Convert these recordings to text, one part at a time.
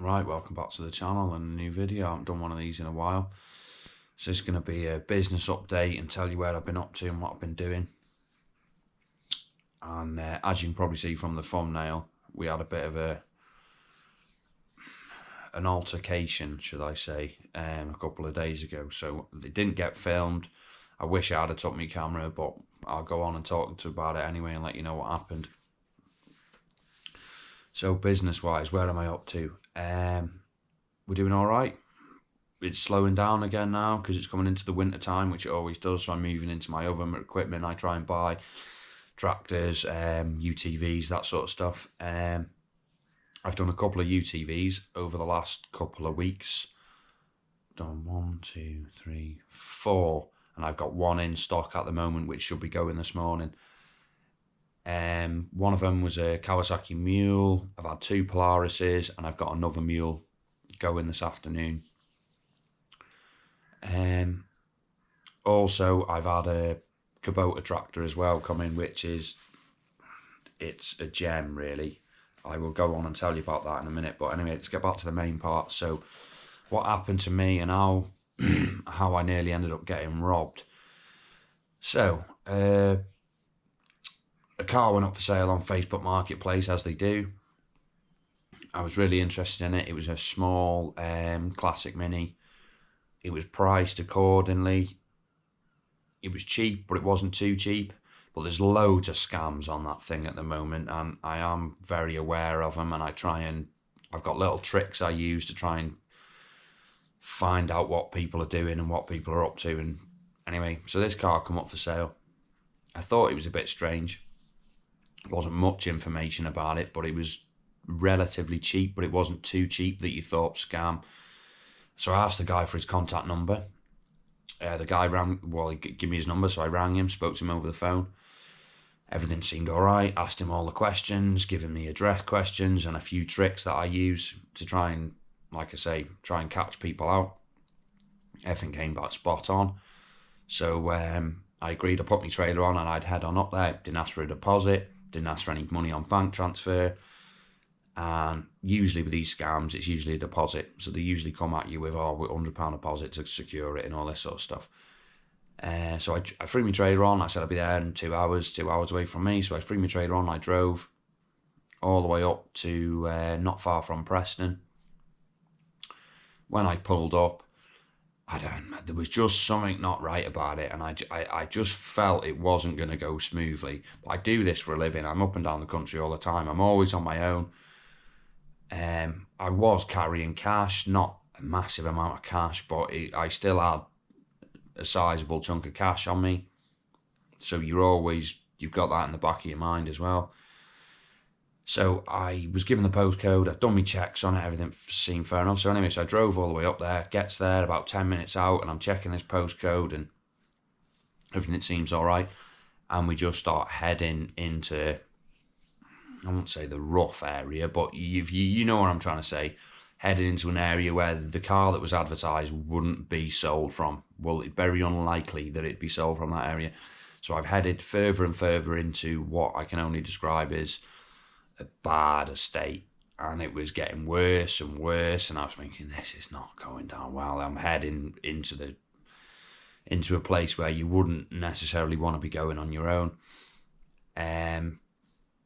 Right, welcome back to the channel and a new video. I haven't done one of these in a while. So it's going to be a business update and tell you where I've been up to and what I've been doing. And as you can probably see from the thumbnail, we had a bit of an altercation, should I say, a couple of days ago. So they didn't get filmed. I wish I had took my camera, but I'll go on and talk to you about it anyway and let you know what happened. So business-wise, where am I up to? We're doing all right. It's slowing down again now because it's coming into the winter time, which it always does. So I'm moving into my other equipment. I try and buy tractors, UTVs, that sort of stuff. I've done a couple of UTVs over the last couple of weeks. Done 1, 2, 3, 4, and I've got one in stock at the moment, which should be going this morning. One of them was a Kawasaki mule. I've had 2 Polarises, and I've got another mule going this afternoon. Also, I've had a Kubota tractor as well come in, which it's a gem, really. I will go on and tell you about that in a minute. But anyway, let's get back to the main part. So, what happened to me and how how I nearly ended up getting robbed. So, a car went up for sale on Facebook Marketplace, as they do. I was really interested in it. It was a small classic Mini. It was priced accordingly. It was cheap, but it wasn't too cheap. But there's loads of scams on that thing at the moment, and I am very aware of them, and I've got little tricks I use to try and find out what people are doing and what people are up to. And anyway, so this car come up for sale. I thought it was a bit strange. There wasn't much information about it, but it was relatively cheap, but it wasn't too cheap that you thought scam. So I asked the guy for his contact number. The guy he gave me his number, so I rang him, spoke to him over the phone. Everything seemed all right. Asked him all the questions, giving me address questions and a few tricks that I use to try and, like I say, try and catch people out. Everything came back spot on. So I agreed to put my trailer on and I'd head on up there. Didn't ask for a deposit, didn't ask for any money on bank transfer. And usually with these scams, it's usually a deposit. So they usually come at you with £100 deposit to secure it and all this sort of stuff. So I threw my trailer on. I said I'd be there in 2 hours, 2 hours away from me. So I threw my trailer on. I drove all the way up to not far from Preston. When I pulled up, there was just something not right about it, and I just felt it wasn't going to go smoothly. But I do this for a living. I'm up and down the country all the time. I'm always on my own. I was carrying cash, not a massive amount of cash, but I still had a sizable chunk of cash on me. So you've got that in the back of your mind as well. So I was given the postcode, I've done my checks on it, everything seemed fair enough. So anyway, so I drove all the way up there, gets there about 10 minutes out, and I'm checking this postcode and everything seems all right. And we just start heading into, I won't say the rough area, but you know what I'm trying to say. Heading into an area where the car that was advertised wouldn't be sold from. Well, it's very unlikely that it'd be sold from that area. So I've headed further and further into what I can only describe as a bad estate, and it was getting worse and worse, and I was thinking, this is not going down well. I'm heading into a place where you wouldn't necessarily want to be going on your own.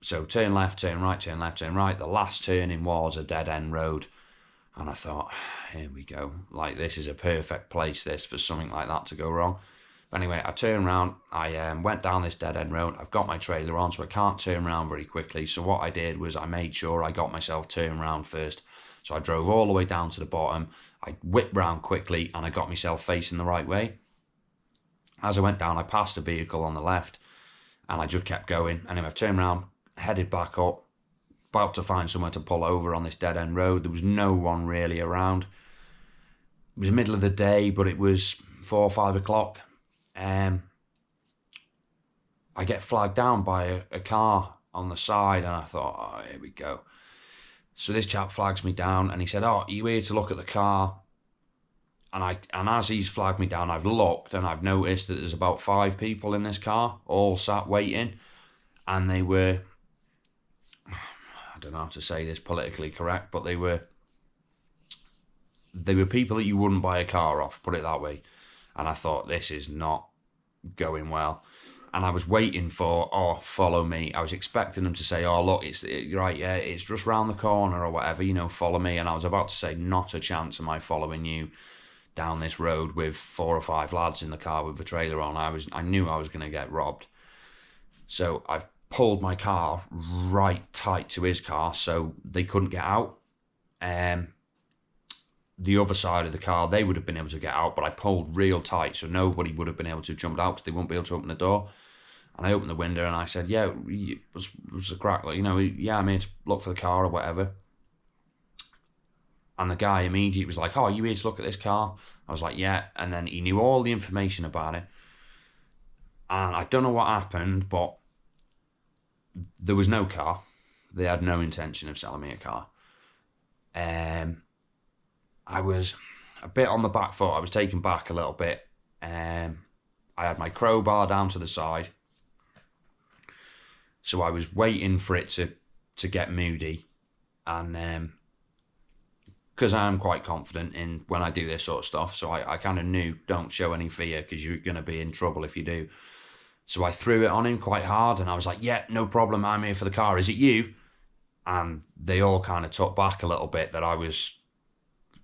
So turn left, turn right, turn left, turn right. The last turning was a dead end road, and I thought, here we go, like this is a perfect place for something like that to go wrong. But anyway, I turned around, I went down this dead-end road. I've got my trailer on, so I can't turn around very quickly. So what I did was I made sure I got myself turned around first. So I drove all the way down to the bottom. I whipped round quickly, and I got myself facing the right way. As I went down, I passed a vehicle on the left, and I just kept going. Anyway, I turned around, headed back up, about to find somewhere to pull over on this dead-end road. There was no one really around. It was the middle of the day, but it was 4 or 5 o'clock. I get flagged down by a car on the side, and I thought, oh, here we go. So this chap flags me down, and he said, oh, are you here to look at the car? And as he's flagged me down, I've looked, and I've noticed that there's about 5 people in this car, all sat waiting, and they were, I don't know how to say this politically correct, but they were they were people that you wouldn't buy a car off, put it that way. And I thought, this is not going well. And I was waiting for, oh, follow me. I was expecting them to say, oh, look, right, yeah, it's just round the corner or whatever, follow me. And I was about to say, not a chance am I following you down this road with 4 or 5 lads in the car with the trailer on. I knew I was going to get robbed. So I've pulled my car right tight to his car so they couldn't get out. The other side of the car, they would have been able to get out, but I pulled real tight so nobody would have been able to jump out because they wouldn't be able to open the door. And I opened the window and I said, yeah, it was a crack, yeah, I'm here to look for the car or whatever. And the guy immediately was like, oh, are you here to look at this car? I was like, yeah. And then he knew all the information about it. And I don't know what happened, but there was no car. They had no intention of selling me a car. I was a bit on the back foot. I was taken back a little bit. I had my crowbar down to the side. So I was waiting for it to get moody. And because I'm quite confident in when I do this sort of stuff, so I kind of knew, don't show any fear because you're going to be in trouble if you do. So I threw it on him quite hard and I was like, yeah, no problem, I'm here for the car. Is it you? And they all kind of took back a little bit that I was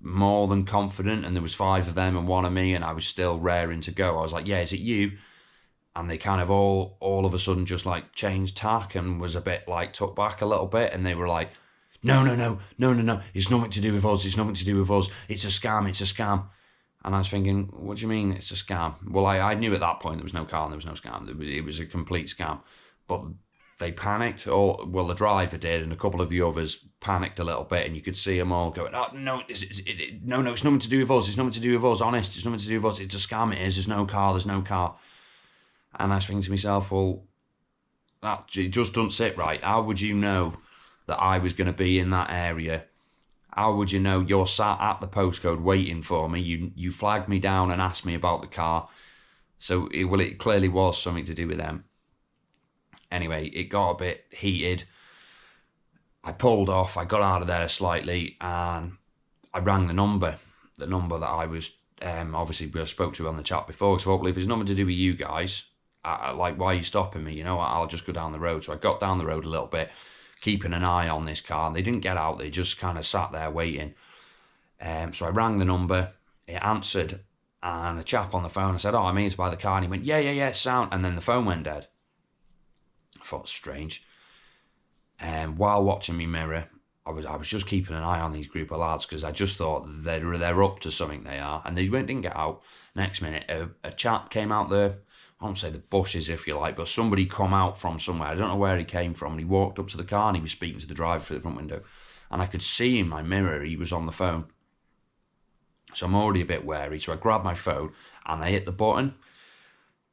more than confident, and there was 5 of them and 1 of me, and I was still raring to go. I was like, yeah, is it you? And they kind of all of a sudden just like changed tack and was a bit like took back a little bit, and they were like, no, it's nothing to do with us, it's a scam. And I was thinking, what do you mean it's a scam? Well, I knew at that point there was no car and there was no scam. It was a complete scam. But they panicked, the driver did, and a couple of the others panicked a little bit, and you could see them all going, oh, no, it's nothing to do with us, honest, it's nothing to do with us, it's a scam, there's no car. And I was thinking to myself, well, it just doesn't sit right. How would you know that I was going to be in that area? How would you know you're sat at the postcode waiting for me? You flagged me down and asked me about the car. So, it clearly was something to do with them. Anyway, it got a bit heated. I pulled off, I got out of there slightly, and I rang the number that I was, obviously we spoke to on the chat before, so hopefully if it's nothing to do with you guys, why are you stopping me? I'll just go down the road. So I got down the road a little bit, keeping an eye on this car, and they didn't get out, they just kind of sat there waiting. So I rang the number, it answered, and a chap on the phone, I said, oh, I'm here to buy the car, and he went, yeah, sound, and then the phone went dead. I thought, strange. While watching me mirror, I was just keeping an eye on these group of lads because I just thought they're up to something, they are, and they didn't get out. Next minute, a chap came out the, I won't say the bushes if you like, but somebody come out from somewhere. I don't know where he came from, and he walked up to the car and he was speaking to the driver through the front window, and I could see in my mirror he was on the phone. So I'm already a bit wary, so I grabbed my phone and I hit the button.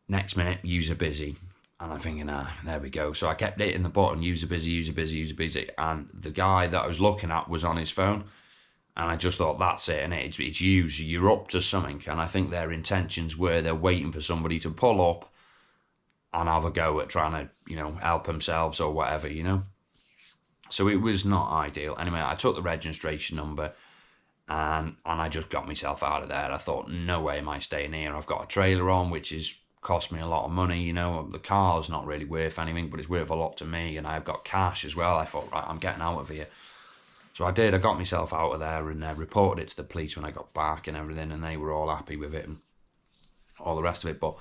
Next minute, user busy. And I'm thinking, there we go. So I kept hitting the button, user busy. And the guy that I was looking at was on his phone. And I just thought, that's it, and it's you, you're up to something. And I think their intentions were they're waiting for somebody to pull up and have a go at trying to, help themselves or whatever, So it was not ideal. Anyway, I took the registration number and I just got myself out of there. I thought, no way am I staying here. I've got a trailer on, which is cost me a lot of money, the car's not really worth anything, but it's worth a lot to me, and I've got cash as well. I thought, right, I'm getting out of here. So I did, I got myself out of there and reported it to the police when I got back and everything, and they were all happy with it and all the rest of it. But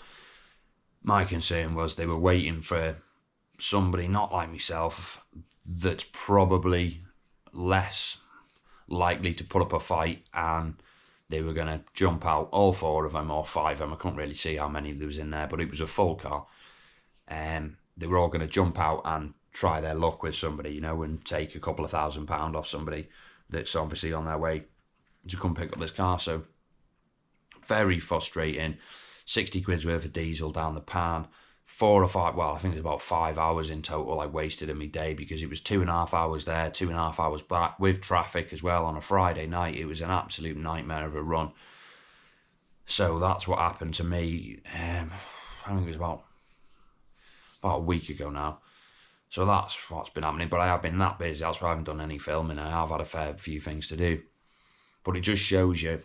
my concern was they were waiting for somebody not like myself that's probably less likely to put up a fight, and they were going to jump out, all 4 of them or 5 of them. I couldn't really see how many there was in there, but it was a full car. They were all going to jump out and try their luck with somebody, and take a couple of £1,000 off somebody that's obviously on their way to come pick up this car. So very frustrating. 60 quid's worth of diesel down the pan. 4 or 5, well, I think it was about 5 hours in total I wasted in my day, because it was 2.5 hours there, 2.5 hours back with traffic as well on a Friday night. It was an absolute nightmare of a run. So that's what happened to me. I think it was about a week ago now. So that's what's been happening. But I have been that busy. That's why I haven't done any filming. I have had a fair few things to do. But it just shows you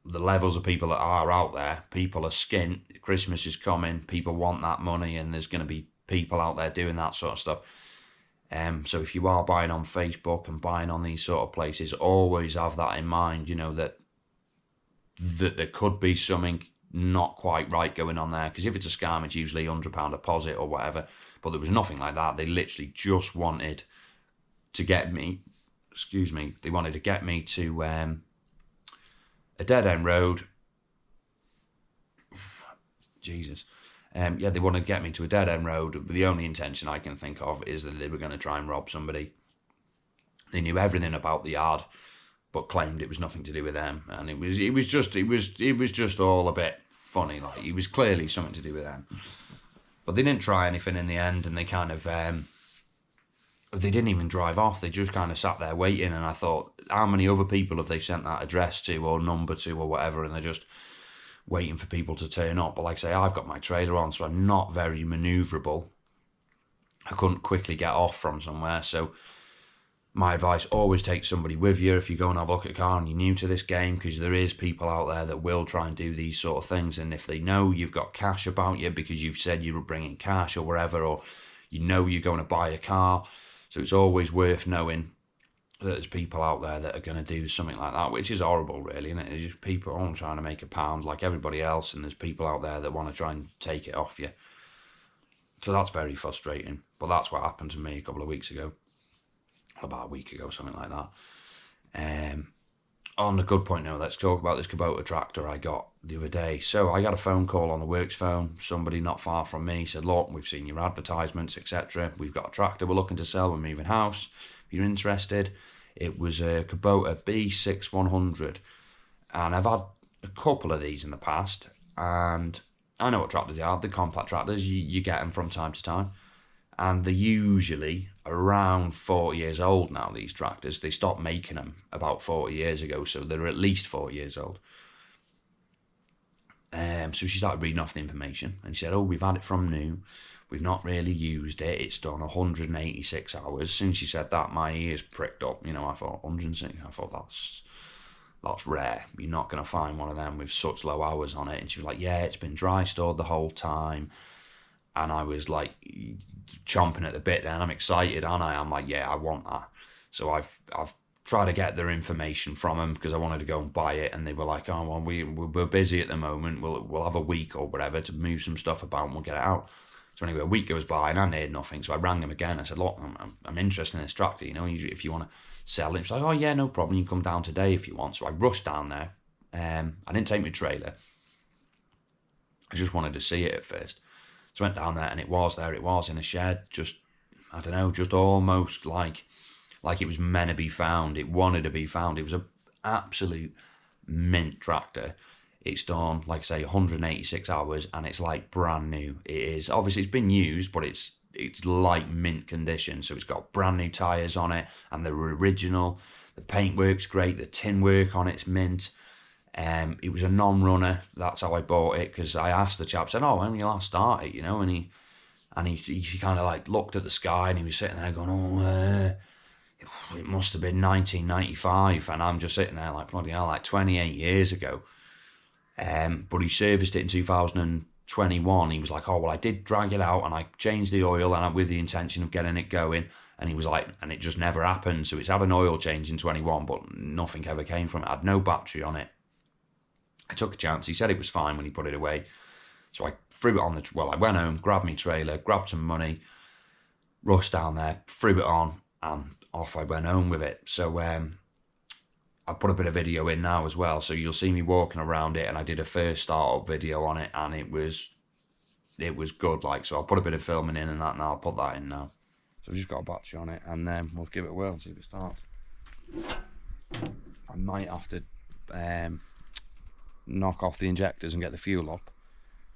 the levels of people that are out there. People are skint. Christmas is coming. People want that money, and there's going to be people out there doing that sort of stuff. So if you are buying on Facebook and buying on these sort of places, always have that in mind, you know, that there could be something not quite right going on there. Because if it's a scam, it's usually £100 deposit or whatever. But there was nothing like that. They literally just wanted to get me, they wanted to get me to a dead-end road. Jesus. They wanted to get me to a dead-end road. The only intention I can think of is that they were going to try and rob somebody. They knew everything about the yard, but claimed it was nothing to do with them. And it was just all a bit funny. Like, it was clearly something to do with them. But they didn't try anything in the end, and they kind of they didn't even drive off. They just kind of sat there waiting. And I thought, how many other people have they sent that address to or number to or whatever? And they're just waiting for people to turn up. But like I say, I've got my trailer on, so I'm not very manoeuvrable. I couldn't quickly get off from somewhere. So my advice, always take somebody with you if you go and have a look at a car and you're new to this game, because there is people out there that will try and do these sort of things. And if they know you've got cash about you because you've said you were bringing cash or whatever, or you know you're going to buy a car, so it's always worth knowing that there's people out there that are going to do something like that, which is horrible, really, isn't it? It's just people all trying to make a pound like everybody else, and there's people out there that want to try and take it off you. So that's very frustrating. But that's what happened to me a couple of weeks ago. About a week ago, something like that. On a good point now, let's talk about this Kubota tractor I got the other day. So I got a phone call on the works phone. Somebody not far from me said, look, we've seen your advertisements, etc. We've got a tractor we're looking to sell. We're moving house. If you're interested. It was a Kubota B6100. And I've had a couple of these in the past. And I know what tractors they are. The compact tractors, you get them from time to time. And they're usually around 40 years old now, these tractors. They stopped making them about 40 years ago, so they're at least 40 years old. So she started reading off the information, and she said, oh, we've had it from new. We've not really used it. It's done 186 hours. Since she said that, my ears pricked up. You know, I thought, 160, I thought that's rare. You're not going to find one of them with such low hours on it. And she was like, yeah, it's been dry stored the whole time. And I was like chomping at the bit then. I'm excited, aren't I? I'm like, yeah, I want that. So I've tried to get their information from them because I wanted to go and buy it. And they were like, oh, well, we're busy at the moment. We'll have a week or whatever to move some stuff about and we'll get it out. So anyway, a week goes by and I heard nothing. So I rang them again. I said, look, I'm interested in this tractor. You know, if you want to sell it. She's like, oh, yeah, no problem. You can come down today if you want. So I rushed down there. I didn't take my trailer. I just wanted to see it at first. So I went down there and it was in a shed, just, I don't know, just almost like it was meant to be found. It wanted to be found. It was an absolute mint tractor. It's done, like I say, 186 hours and it's like brand new. It is, obviously it's been used, but it's like mint condition. So it's got brand new tyres on it and they're original. The paintwork's great. The tin work on it's mint. It was a non-runner. That's how I bought it, because I asked the chap, said, oh, when you last start it, you know, and he kind of like looked at the sky and he was sitting there going, oh, it must have been 1995, and I'm just sitting there like, bloody hell, like 28 years ago. But he serviced it in 2021. He was like, oh, well, I did drag it out and I changed the oil and with the intention of getting it going. And he was like, and it just never happened. So it's had an oil change in 21, but nothing ever came from it. It had no battery on it. I took a chance. He said it was fine when he put it away. So I threw it on I went home, grabbed my trailer, grabbed some money, rushed down there, threw it on, and off I went home with it. So I put a bit of video in now as well. So you'll see me walking around it, and I did a first startup video on it, and it was good. Like, so I'll put a bit of filming in and that, and I'll put that in now. So I've just got a battery on it, and then we'll give it a whirl, see if it starts. I might have to knock off the injectors and get the fuel up,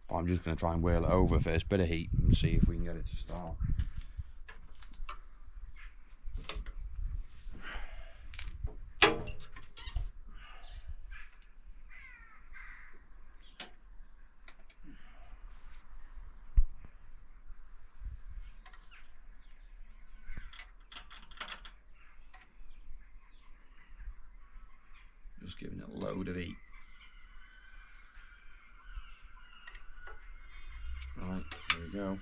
but I'm just going to try and whirl it over first, bit of heat, and see if we can get it to start. Just giving it a load of heat. Right, there we go.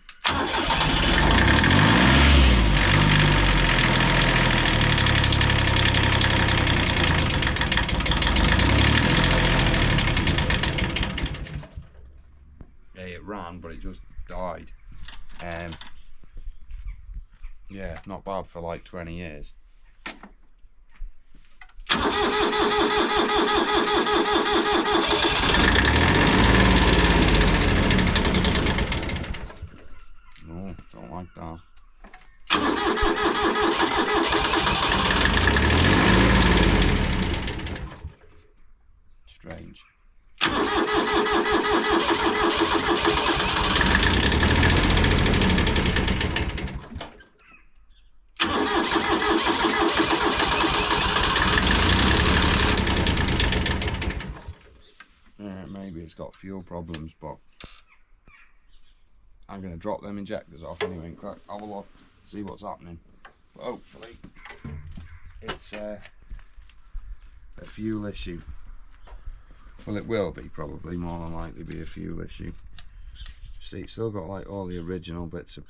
Yeah, it ran, but it just died. Yeah, not bad for like 20 years. No, don't like that. Strange. Yeah, maybe it's got fuel problems, but I'm going to drop them injectors off anyway and crack, have a look, see what's happening. But hopefully it's a fuel issue. Well, it will be, probably, more than likely be a fuel issue. See, it's still got like all the original bits of...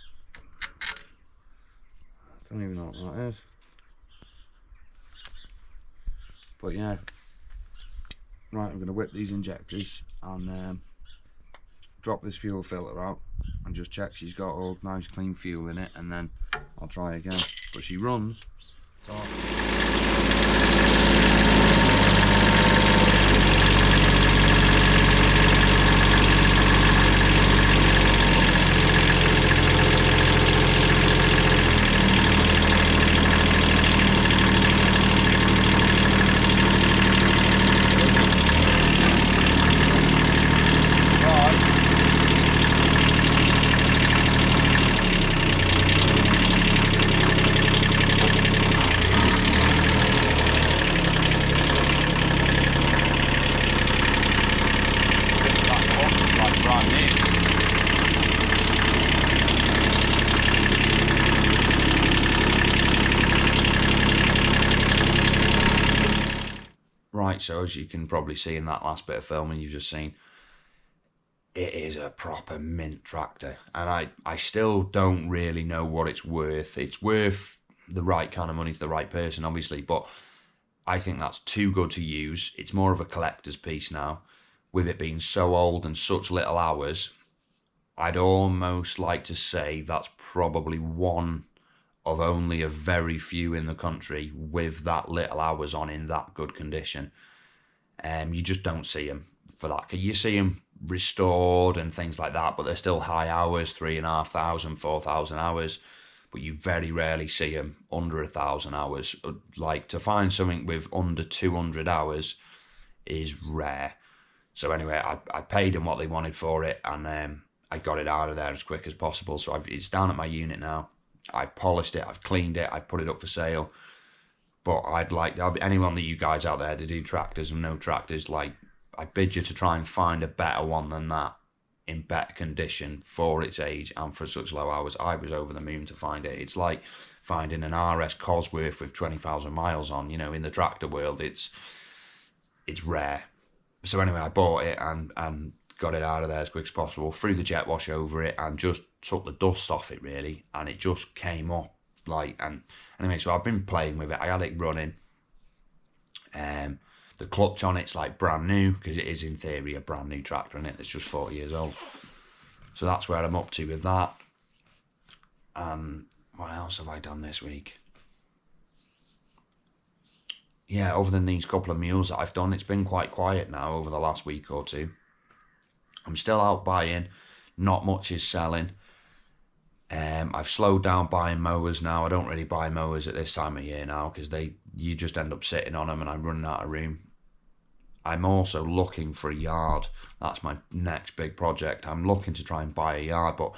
I don't even know what that is. But yeah. Right, I'm going to whip these injectors and drop this fuel filter out and just check she's got all nice clean fuel in it, and then I'll try again. But she runs. So right, so as you can probably see in that last bit of filming you've just seen, it is a proper mint tractor, and I still don't really know what it's worth. It's worth the right kind of money to the right person, obviously, but I think that's too good to use. It's more of a collector's piece now, with it being so old and such little hours. I'd almost like to say that's probably one of only a very few in the country with that little hours on in that good condition. You just don't see them for that. You see them restored and things like that, but they're still high hours, 3,500, 4,000 hours. But you very rarely see them under 1,000 hours. Like, to find something with under 200 hours is rare. So anyway, I paid them what they wanted for it, and I got it out of there as quick as possible. So it's down at my unit now. I've polished it, I've cleaned it, I've put it up for sale. But I'd like anyone that you guys out there to do tractors and no tractors, like, I bid you to try and find a better one than that in better condition for its age and for such low hours. I was over the moon to find it. It's like finding an RS Cosworth with 20,000 miles on. You know, in the tractor world, it's rare. So anyway, I bought it and got it out of there as quick as possible, threw the jet wash over it and just took the dust off it, really, and it just came up like. And anyway, so I've been playing with it. I had it running. The clutch on it's like brand new, because it is in theory a brand new tractor in it that's just 40 years old. So that's where I'm up to with that. And what else have I done this week? Yeah, other than these couple of mules that I've done, it's been quite quiet now over the last week or two. I'm still out buying, not much is selling. I've slowed down buying mowers now. I don't really buy mowers at this time of year now, because you just end up sitting on them and I'm running out of room. I'm also looking for a yard. That's my next big project. I'm looking to try and buy a yard, but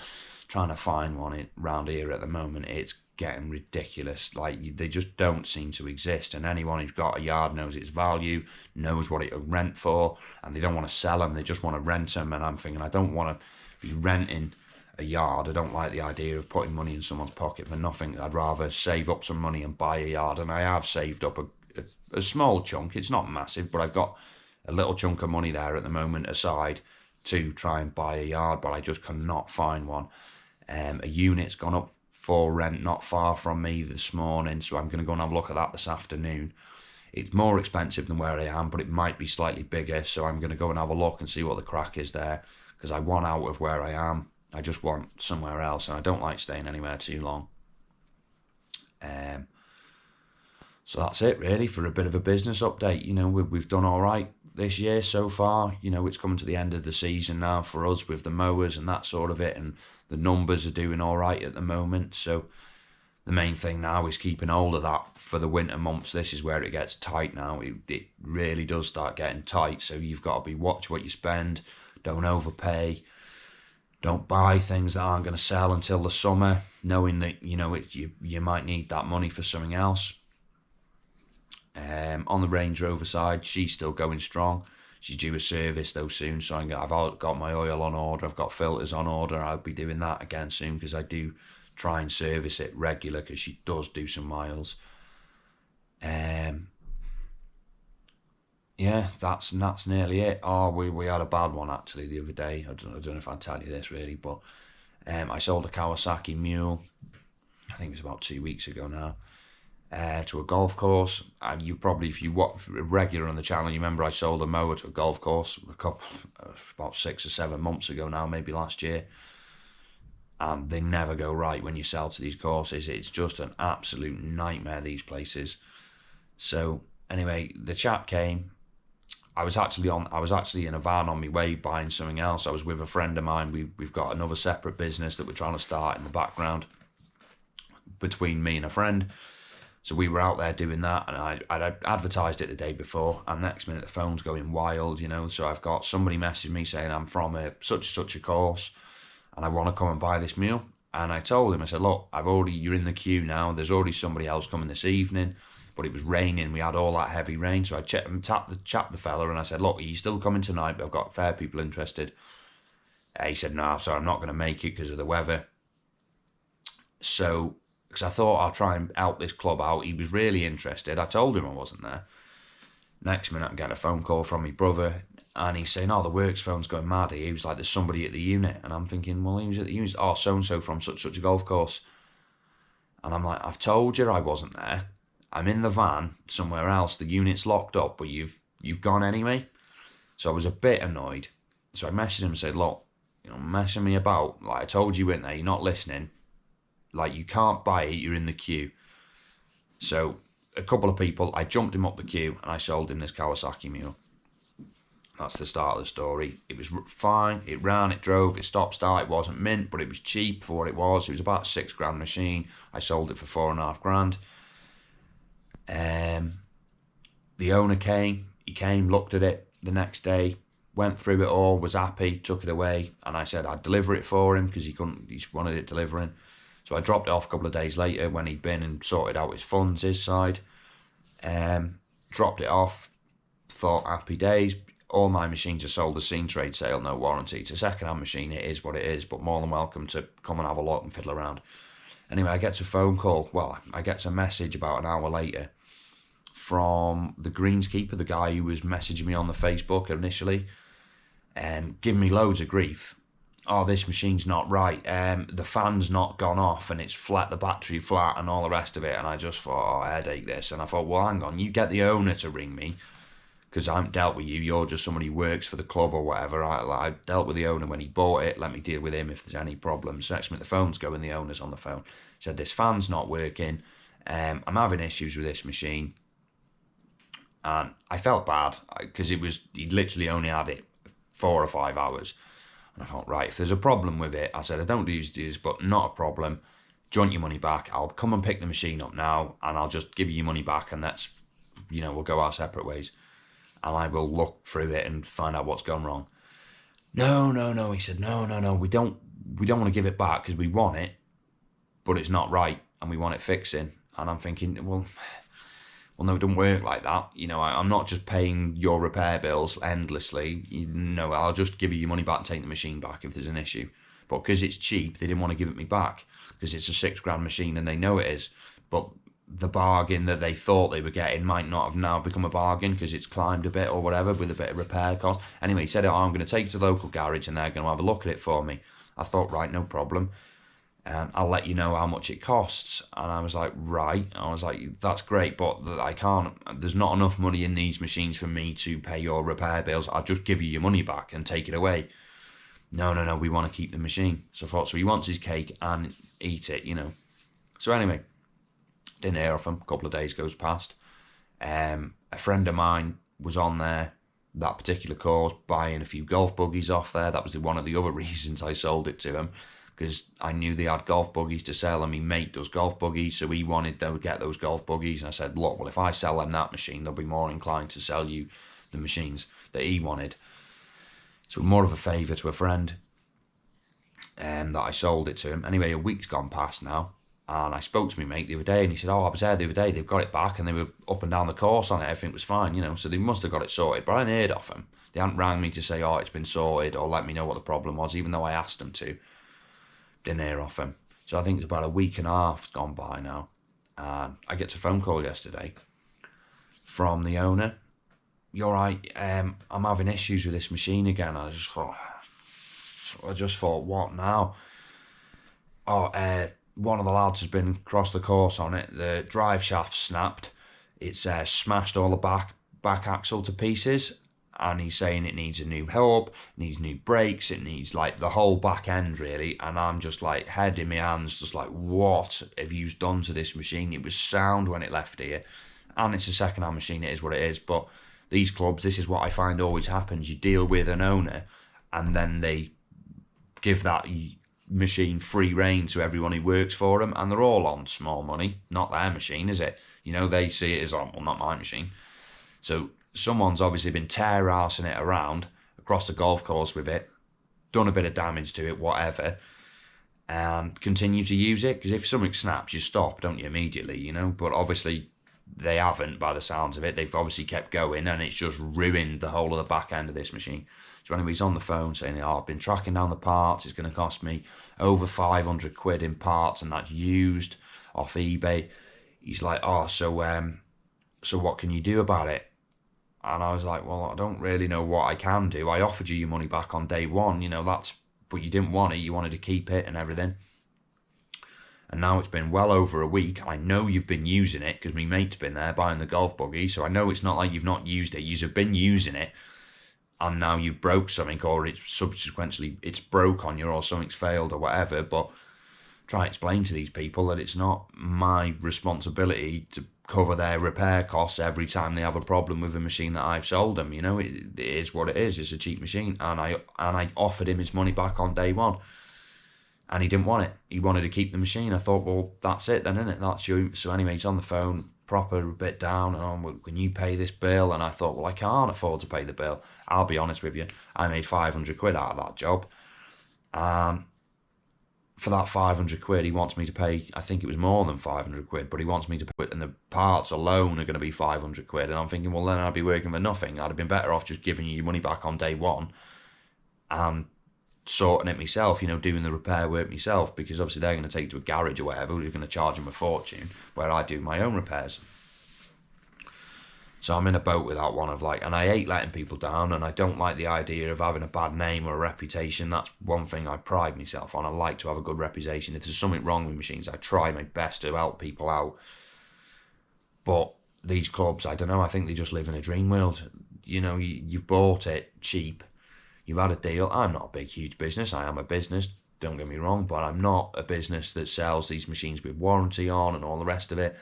trying to find one around here at the moment, it's getting ridiculous. Like, they just don't seem to exist, and anyone who's got a yard knows its value, knows what it'll rent for, and they don't want to sell them, they just want to rent them. And I'm thinking, I don't want to be renting a yard. I don't like the idea of putting money in someone's pocket for nothing. I'd rather save up some money and buy a yard, and I have saved up a small chunk. It's not massive, but I've got a little chunk of money there at the moment aside to try and buy a yard, but I just cannot find one. A unit's gone up for rent not far from me this morning, so I'm going to go and have a look at that this afternoon. It's more expensive than where I am, but it might be slightly bigger, so I'm going to go and have a look and see what the crack is there, because I want out of where I am. I just want somewhere else, and I don't like staying anywhere too long. So that's it really for a bit of a business update. We've done all right this year so far. It's coming to the end of the season now for us with the mowers and that sort of it, and the numbers are doing all right at the moment. So the main thing now is keeping hold of that for the winter months. This is where it gets tight now. It really does start getting tight. So you've got to watch what you spend. Don't overpay. Don't buy things that aren't going to sell until the summer, knowing that you might need that money for something else. On the Range Rover side, she's still going strong. She's due a service though soon, so I've got my oil on order. I've got filters on order. I'll be doing that again soon because I do try and service it regular because she does do some miles. Yeah, that's nearly it. We had a bad one actually the other day. I don't know if I'd tell you this really, but I sold a Kawasaki Mule. I think it was about 2 weeks ago now. To a golf course, and you probably, if you watch regular on the channel, you remember I sold a mower to a golf course about 6 or 7 months ago now, maybe last year. And they never go right when you sell to these courses. It's just an absolute nightmare, these places. So anyway, the chap came. I was actually in a van on my way buying something else. I was with a friend of mine. We've got another separate business that we're trying to start in the background between me and a friend. So we were out there doing that, and I'd advertised it the day before, and next minute the phone's going wild, So I've got somebody messaging me saying I'm from such a course, and I want to come and buy this mule. And I told him, I said, look, you're in the queue now. There's already somebody else coming this evening, but it was raining. We had all that heavy rain, so I tapped the fella, and I said, look, are you still coming tonight? But I've got fair people interested. He said, no, sorry, I'm not going to make it because of the weather. So, because I thought I'll try and help this club out. He was really interested. I told him I wasn't there. Next minute, I'm getting a phone call from my brother, and he's saying, the works phone's going mad. He was like, there's somebody at the unit. And I'm thinking, well, he was at the unit. So-and-so from such a golf course. And I'm like, I've told you I wasn't there. I'm in the van somewhere else. The unit's locked up, but you've gone anyway. So I was a bit annoyed. So I messaged him and said, look, messing me about. Like, I told you in there, you're not listening. Like, you can't buy it, you're in the queue. So a couple of people, I jumped him up the queue and I sold him this Kawasaki Mule. That's the start of the story. It was fine, it ran, it drove, it stopped start, it wasn't mint, but it was cheap for what it was. It was about a £6,000 machine. I sold it for £4,500. The owner came, looked at it the next day, went through it all, was happy, took it away, and I said I'd deliver it for him because he wanted it delivering. So I dropped it off a couple of days later when he'd been and sorted out his funds, his side. Dropped it off, thought happy days. All my machines are sold as scene trade sale, no warranty. It's a second-hand machine, it is what it is, but more than welcome to come and have a look and fiddle around. Anyway, I get a phone call. Well, I get a message about an hour later from the greenskeeper, the guy who was messaging me on the Facebook initially, giving me loads of grief. This machine's not right. The fan's not gone off and it's flat, the battery flat and all the rest of it. And I just thought, headache this. And I thought, well, hang on, you get the owner to ring me because I haven't dealt with you. You're just somebody who works for the club or whatever. I dealt with the owner when he bought it. Let me deal with him if there's any problems. So next minute the phone's going, the owner's on the phone. He said, this fan's not working. I'm having issues with this machine. And I felt bad because he literally only had it 4 or 5 hours. And I thought, right, if there's a problem with it, I said, I don't do this, but not a problem. Do you want your money back? I'll come and pick the machine up now, and I'll just give you your money back, and that's, we'll go our separate ways. And I will look through it and find out what's gone wrong. No. He said, no. We don't want to give it back because we want it, but it's not right, and we want it fixing. And I'm thinking, well, no, it doesn't work like that. I'm not just paying your repair bills endlessly. I'll just give you your money back and take the machine back if there's an issue. But because it's cheap, they didn't want to give it me back because it's a £6,000 machine and they know it is. But the bargain that they thought they were getting might not have now become a bargain because it's climbed a bit or whatever with a bit of repair cost. Anyway, he said, I'm going to take it to the local garage and they're going to have a look at it for me. I thought, right, no problem. And I'll let you know how much it costs. And I was like, right. I was like, that's great, but I can't, there's not enough money in these machines for me to pay your repair bills. I'll just give you your money back and take it away. No, we want to keep the machine. So I thought, so he wants his cake and eat it, you know. So anyway, didn't hear from him. A couple of days goes past. A friend of mine was on there that particular course buying a few golf buggies off there. That was one of the other reasons I sold it to him, because I knew they had golf buggies to sell, and my mate does golf buggies, so he wanted to get those golf buggies. And I said, look, well, if I sell them that machine, they'll be more inclined to sell you the machines that he wanted. So more of a favour to a friend that I sold it to him. Anyway, a week's gone past now, and I spoke to my mate the other day, and he said, I was there the other day, they've got it back, and they were up and down the course on it, everything was fine, you know, so they must have got it sorted. But I hadn't heard off them. They hadn't rang me to say, it's been sorted, or let me know what the problem was, even though I asked them to. Didn't hear off him. So I think it's about a week and a half gone by now, and I get a phone call yesterday from the owner. You're right, I'm having issues with this machine again. I just thought, what now? One of the lads has been across the course on it. The drive shaft snapped. It's smashed all the back axle to pieces, and he's saying it needs a new hub, it needs new brakes, it needs like the whole back end really. And I'm just like head in my hands, just like, what have you done to this machine? It was sound when it left here, and it's a second-hand machine. It is what it is. But these clubs, this is what I find always happens. You deal with an owner, and then they give that machine free rein to everyone who works for them, and they're all on small money. Not their machine, is it? You know, they see it as, well, not my machine. So someone's obviously been tear-arsing it around across the golf course with it, done a bit of damage to it, whatever, and continue to use it. Because if something snaps, you stop, don't you, immediately, you know? But obviously they haven't, by the sounds of it. They've obviously kept going, and it's just ruined the whole of the back end of this machine. So anyway, he's on the phone saying, I've been tracking down the parts. It's going to cost me over 500 quid in parts, and that's used off eBay. He's like, so what can you do about it? And I was like, well, I don't really know what I can do. I offered you your money back on day one, you know, but you didn't want it. You wanted to keep it and everything. And now it's been well over a week. I know you've been using it because my mate's been there buying the golf buggy. So I know it's not like you've not used it. You've been using it, and now you've broke something, or it's broke on you, or something's failed or whatever. But try and explain to these people that it's not my responsibility to cover their repair costs every time they have a problem with a machine that I've sold them. You know, it is what it is. It's a cheap machine, and I offered him his money back on day one, and he didn't want it. He wanted to keep the machine. I thought, well, that's it then, isn't it? That's you. So anyway, he's on the phone, proper a bit down, and well, can you pay this bill? And I thought, well, I can't afford to pay the bill. I'll be honest with you, I made 500 quid out of that job, and for that 500 quid, he wants me to pay, I think it was more than 500 quid, but he wants me to pay it, and the parts alone are going to be 500 quid. And I'm thinking, well, then I'd be working for nothing. I'd have been better off just giving you your money back on day one and sorting it myself, you know, doing the repair work myself, because obviously they're going to take it to a garage or whatever, who's going to charge them a fortune, where I do my own repairs. So I'm in a boat with that one of like, and I hate letting people down, and I don't like the idea of having a bad name or a reputation. That's one thing I pride myself on. I like to have a good reputation. If there's something wrong with machines, I try my best to help people out. But these clubs, I don't know, I think they just live in a dream world. You know, you've bought it cheap, you've had a deal. I'm not a big, huge business. I am a business, don't get me wrong, but I'm not a business that sells these machines with warranty on and all the rest of it.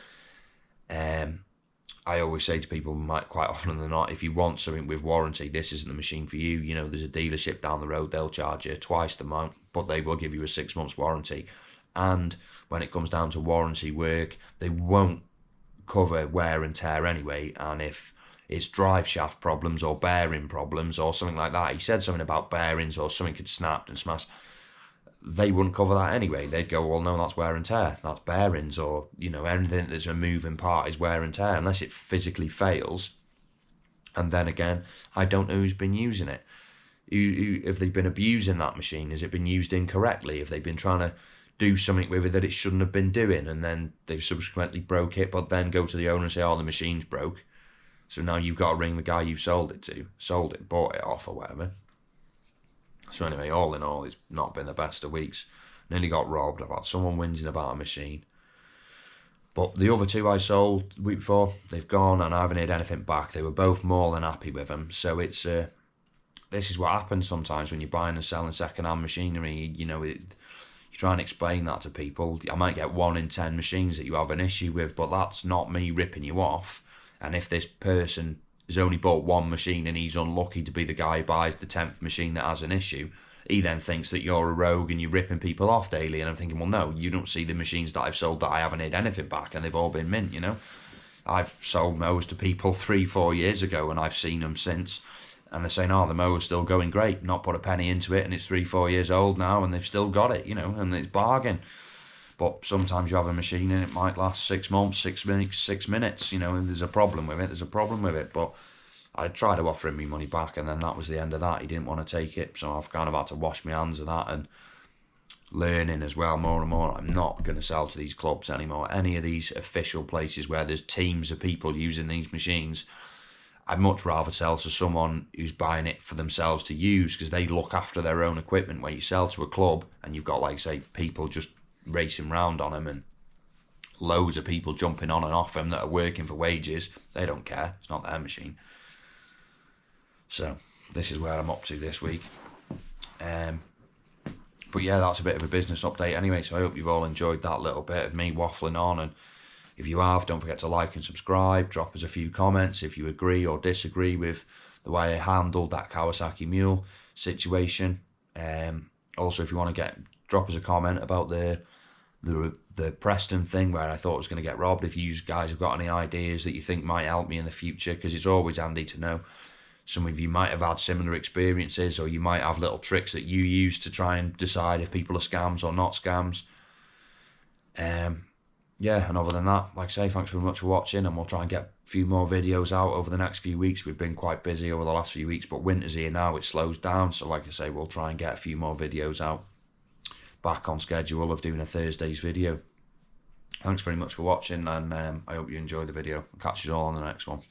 I always say to people, quite often than not, if you want something with warranty, this isn't the machine for you. You know, there's a dealership down the road, they'll charge you twice the amount, but they will give you a 6 months warranty. And when it comes down to warranty work, they won't cover wear and tear anyway. And if it's drive shaft problems or bearing problems or something like that, he said something about bearings or something had snapped and smashed, they wouldn't cover that anyway. They'd go, well, no, that's wear and tear, that's bearings, or, you know, anything that's a moving part is wear and tear, unless it physically fails. And then again, I don't know who's been using it. If they've been abusing that machine, has it been used incorrectly? If they've been trying to do something with it that it shouldn't have been doing, and then they've subsequently broke it, but then go to the owner and say, oh, the machine's broke. So now you've got to ring the guy you've sold it, bought it off or whatever. So anyway, all in all, it's not been the best of weeks. Nearly got robbed. I've had someone whinging about a machine. But the other two I sold the week before, they've gone and I haven't heard anything back. They were both more than happy with them. So it's this is what happens sometimes when you're buying and selling second-hand machinery. You know, you try and explain that to people. I might get 1 in 10 machines that you have an issue with, but that's not me ripping you off. And if this person has only bought 1 machine and he's unlucky to be the guy who buys the 10th machine that has an issue, he then thinks that you're a rogue and you're ripping people off daily. And I'm thinking, well, no, you don't see the machines that I've sold that I haven't had anything back, and they've all been mint, you know. I've sold mowers to people 3-4 years ago and I've seen them since, and they're saying, oh, the mower's still going great, not put a penny into it, and it's 3-4 years old now and they've still got it, you know, and it's bargain. But sometimes you have a machine and it might last 6 months, 6 minutes, 6 minutes, you know, and there's a problem with it. But I tried to offer him my money back, and then that was the end of that. He didn't want to take it, so I've kind of had to wash my hands of that, and learning as well more and more. I'm not going to sell to these clubs anymore. Any of these official places where there's teams of people using these machines, I'd much rather sell to someone who's buying it for themselves to use, because they look after their own equipment. Where you sell to a club and you've got, like, say, people just racing round on them and loads of people jumping on and off them that are working for wages, they don't care. It's not their machine. So this is where I'm up to this week. But yeah, that's a bit of a business update anyway, so I hope you've all enjoyed that little bit of me waffling on. And if you have, don't forget to like and subscribe. Drop us a few comments if you agree or disagree with the way I handled that Kawasaki Mule situation. Also, if you want to drop us a comment about the Preston thing where I thought I was going to get robbed. If you guys have got any ideas that you think might help me in the future, because it's always handy to know. Some of you might have had similar experiences, or you might have little tricks that you use to try and decide if people are scams or not scams. Yeah, and other than that, like I say, thanks very much for watching, and we'll try and get a few more videos out over the next few weeks. We've been quite busy over the last few weeks, but winter's here now, it slows down, so like I say, we'll try and get a few more videos out. Back on schedule of doing a Thursday's video. Thanks very much for watching, and I hope you enjoyed the video. I'll catch you all on the next one.